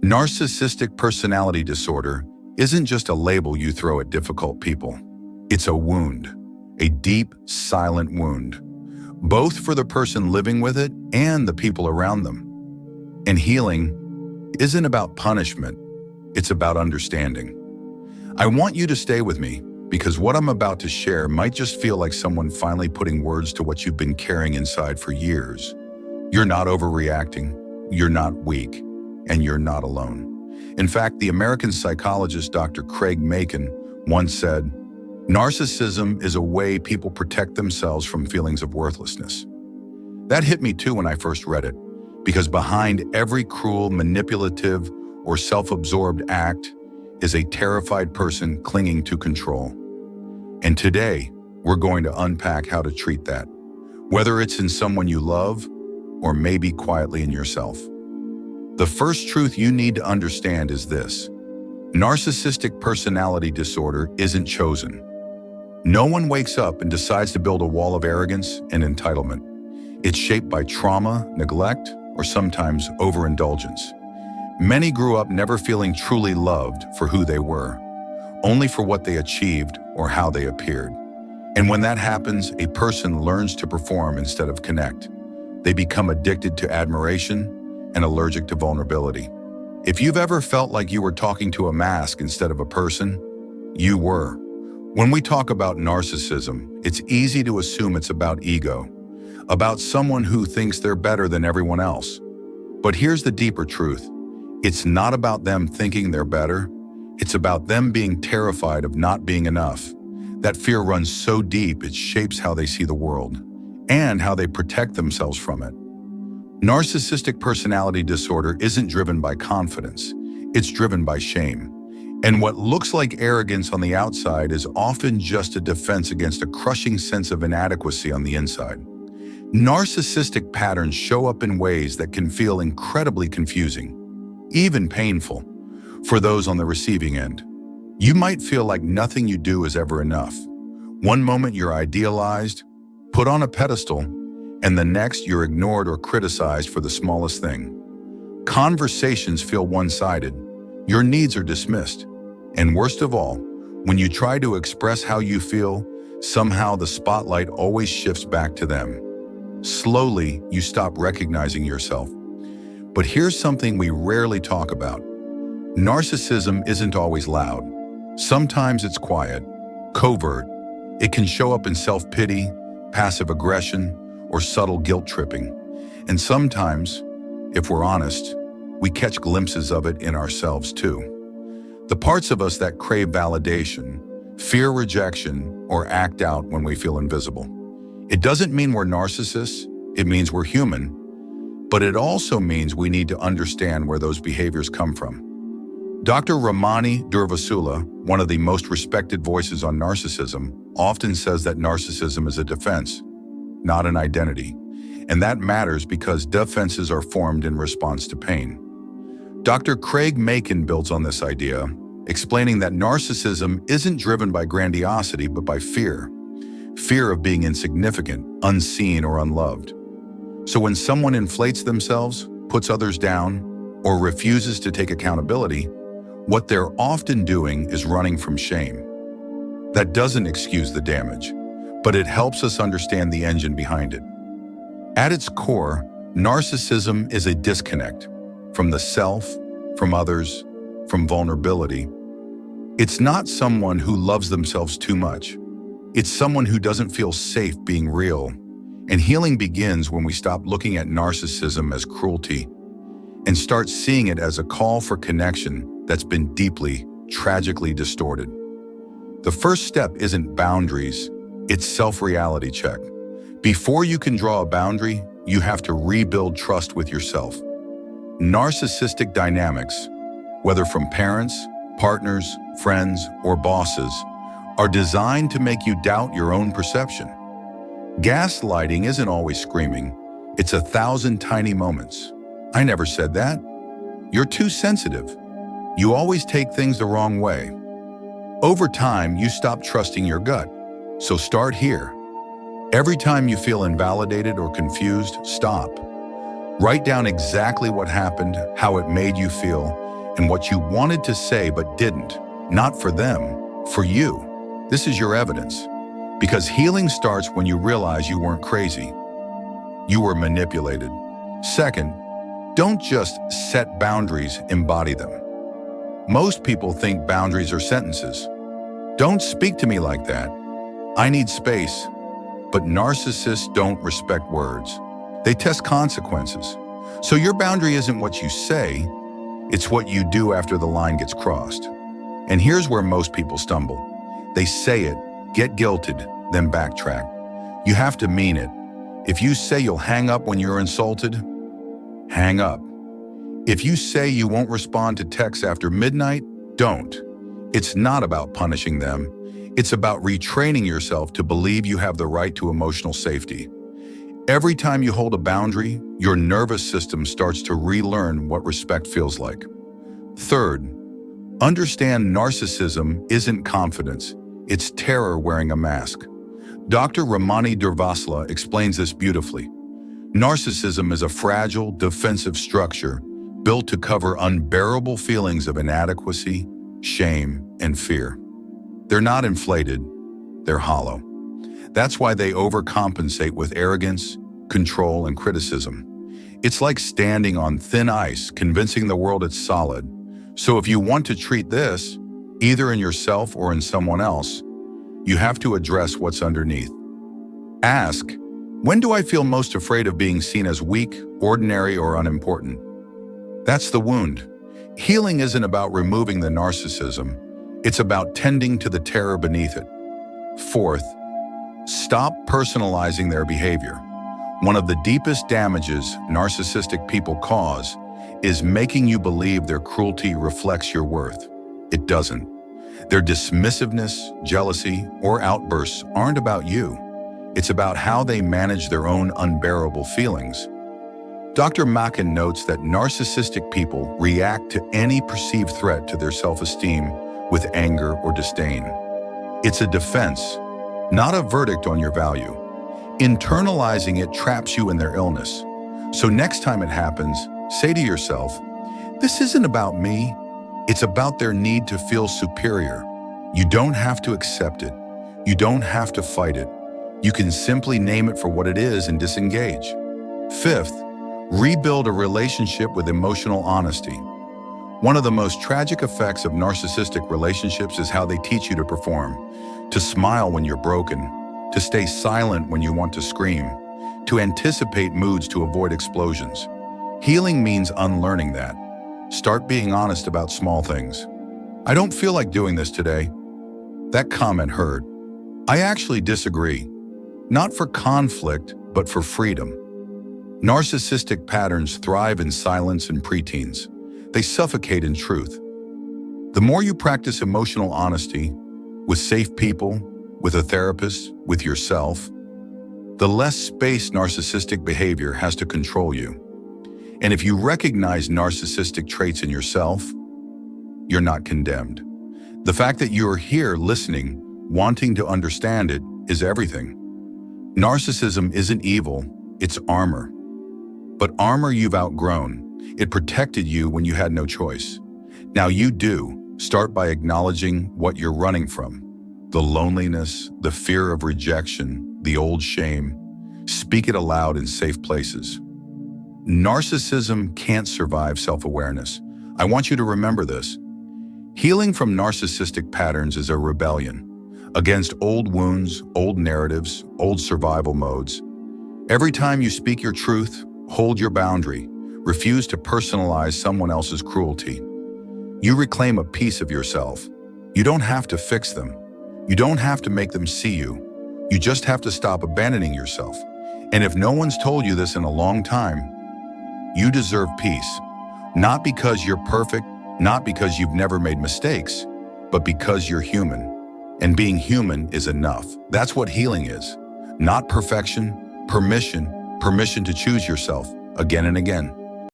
Narcissistic personality disorder isn't just a label you throw at difficult people. It's a wound, a deep, silent wound, both for the person living with it and the people around them. And healing isn't about punishment, it's about understanding. I want you to stay with me because what I'm about to share might just feel like someone finally putting words to what you've been carrying inside for years. You're not overreacting, you're not weak, and you're not alone. In fact, the American psychologist Dr. Craig Macon once said, "Narcissism is a way people protect themselves from feelings of worthlessness." That hit me too when I first read it, because behind every cruel, manipulative, or self-absorbed act is a terrified person clinging to control. And today, we're going to unpack how to treat that, whether it's in someone you love or maybe quietly in yourself. The first truth you need to understand is this: narcissistic personality disorder isn't chosen. No one wakes up and decides to build a wall of arrogance and entitlement. It's shaped by trauma, neglect, or sometimes overindulgence. Many grew up never feeling truly loved for who they were, only for what they achieved or how they appeared. And when that happens, a person learns to perform instead of connect. They become addicted to admiration and allergic to vulnerability. If you've ever felt like you were talking to a mask instead of a person, you were. When we talk about narcissism, it's easy to assume it's about ego, about someone who thinks they're better than everyone else. But here's the deeper truth. It's not about them thinking they're better. It's about them being terrified of not being enough. That fear runs so deep it shapes how they see the world and how they protect themselves from it. Narcissistic personality disorder isn't driven by confidence. It's driven by shame. And what looks like arrogance on the outside is often just a defense against a crushing sense of inadequacy on the inside. Narcissistic patterns show up in ways that can feel incredibly confusing, even painful, for those on the receiving end. You might feel like nothing you do is ever enough. One moment you're idealized, put on a pedestal, and the next you're ignored or criticized for the smallest thing. Conversations feel one-sided. Your needs are dismissed. And worst of all, when you try to express how you feel, somehow the spotlight always shifts back to them. Slowly, you stop recognizing yourself. But here's something we rarely talk about. Narcissism isn't always loud. Sometimes it's quiet, covert. It can show up in self-pity, passive aggression, or subtle guilt tripping. And sometimes, if we're honest, we catch glimpses of it in ourselves too. The parts of us that crave validation, fear rejection, or act out when we feel invisible. It doesn't mean we're narcissists, it means we're human, but it also means we need to understand where those behaviors come from. Dr. Ramani Durvasula, one of the most respected voices on narcissism, often says that narcissism is a defense, not an identity. And that matters because defenses are formed in response to pain. Dr. Craig Macon builds on this idea, explaining that narcissism isn't driven by grandiosity but by fear. Fear of being insignificant, unseen, or unloved. So when someone inflates themselves, puts others down, or refuses to take accountability, what they're often doing is running from shame. That doesn't excuse the damage, but it helps us understand the engine behind it. At its core, narcissism is a disconnect from the self, from others, from vulnerability. It's not someone who loves themselves too much. It's someone who doesn't feel safe being real. And healing begins when we stop looking at narcissism as cruelty and start seeing it as a call for connection that's been deeply, tragically distorted. The first step isn't boundaries, it's self-reality check. Before you can draw a boundary, you have to rebuild trust with yourself. Narcissistic dynamics, whether from parents, partners, friends, or bosses, are designed to make you doubt your own perception. Gaslighting isn't always screaming. It's 1,000 tiny moments. "I never said that." "You're too sensitive." "You always take things the wrong way." Over time, you stop trusting your gut. So start here. Every time you feel invalidated or confused, stop. Write down exactly what happened, how it made you feel, and what you wanted to say but didn't. Not for them, for you. This is your evidence. Because healing starts when you realize you weren't crazy. You were manipulated. Second, don't just set boundaries, embody them. Most people think boundaries are sentences. Don't speak to me like that. I need space. But narcissists don't respect words. They test consequences. So your boundary isn't what you say, it's what you do after the line gets crossed. And here's where most people stumble. They say it, get guilted, then backtrack. You have to mean it. If you say you'll hang up when you're insulted, hang up. If you say you won't respond to texts after midnight, don't. It's not about punishing them. It's about retraining yourself to believe you have the right to emotional safety. Every time you hold a boundary, your nervous system starts to relearn what respect feels like. Third, understand narcissism isn't confidence. It's terror wearing a mask. Dr. Ramani Durvasula explains this beautifully. Narcissism is a fragile, defensive structure built to cover unbearable feelings of inadequacy, shame, and fear. They're not inflated, they're hollow. That's why they overcompensate with arrogance, control, and criticism. It's like standing on thin ice, convincing the world it's solid. So if you want to treat this, either in yourself or in someone else, you have to address what's underneath. Ask, when do I feel most afraid of being seen as weak, ordinary, or unimportant? That's the wound. Healing isn't about removing the narcissism. It's about tending to the terror beneath it. Fourth, stop personalizing their behavior. One of the deepest damages narcissistic people cause is making you believe their cruelty reflects your worth. It doesn't. Their dismissiveness, jealousy, or outbursts aren't about you. It's about how they manage their own unbearable feelings. Dr. Macken notes that narcissistic people react to any perceived threat to their self-esteem with anger or disdain. It's a defense, not a verdict on your value. Internalizing it traps you in their illness. So next time it happens, say to yourself, this isn't about me. It's about their need to feel superior. You don't have to accept it. You don't have to fight it. You can simply name it for what it is and disengage. Fifth, rebuild a relationship with emotional honesty. One of the most tragic effects of narcissistic relationships is how they teach you to perform, to smile when you're broken, to stay silent when you want to scream, to anticipate moods to avoid explosions. Healing means unlearning that. Start being honest about small things. I don't feel like doing this today. That comment hurt. I actually disagree. Not for conflict, but for freedom. Narcissistic patterns thrive in silence and preteens. They suffocate in truth. The more you practice emotional honesty, with safe people, with a therapist, with yourself, the less space narcissistic behavior has to control you. And if you recognize narcissistic traits in yourself, you're not condemned. The fact that you're here listening, wanting to understand it, is everything. Narcissism isn't evil, it's armor. But armor you've outgrown. It protected you when you had no choice. Now you do. Start by acknowledging what you're running from. The loneliness, the fear of rejection, the old shame. Speak it aloud in safe places. Narcissism can't survive self-awareness. I want you to remember this. Healing from narcissistic patterns is a rebellion against old wounds, old narratives, old survival modes. Every time you speak your truth, hold your boundary, refuse to personalize someone else's cruelty. You reclaim a piece of yourself. You don't have to fix them. You don't have to make them see you. You just have to stop abandoning yourself. And if no one's told you this in a long time, you deserve peace. Not because you're perfect, not because you've never made mistakes, but because you're human. And being human is enough. That's what healing is. Not perfection, permission to choose yourself again and again.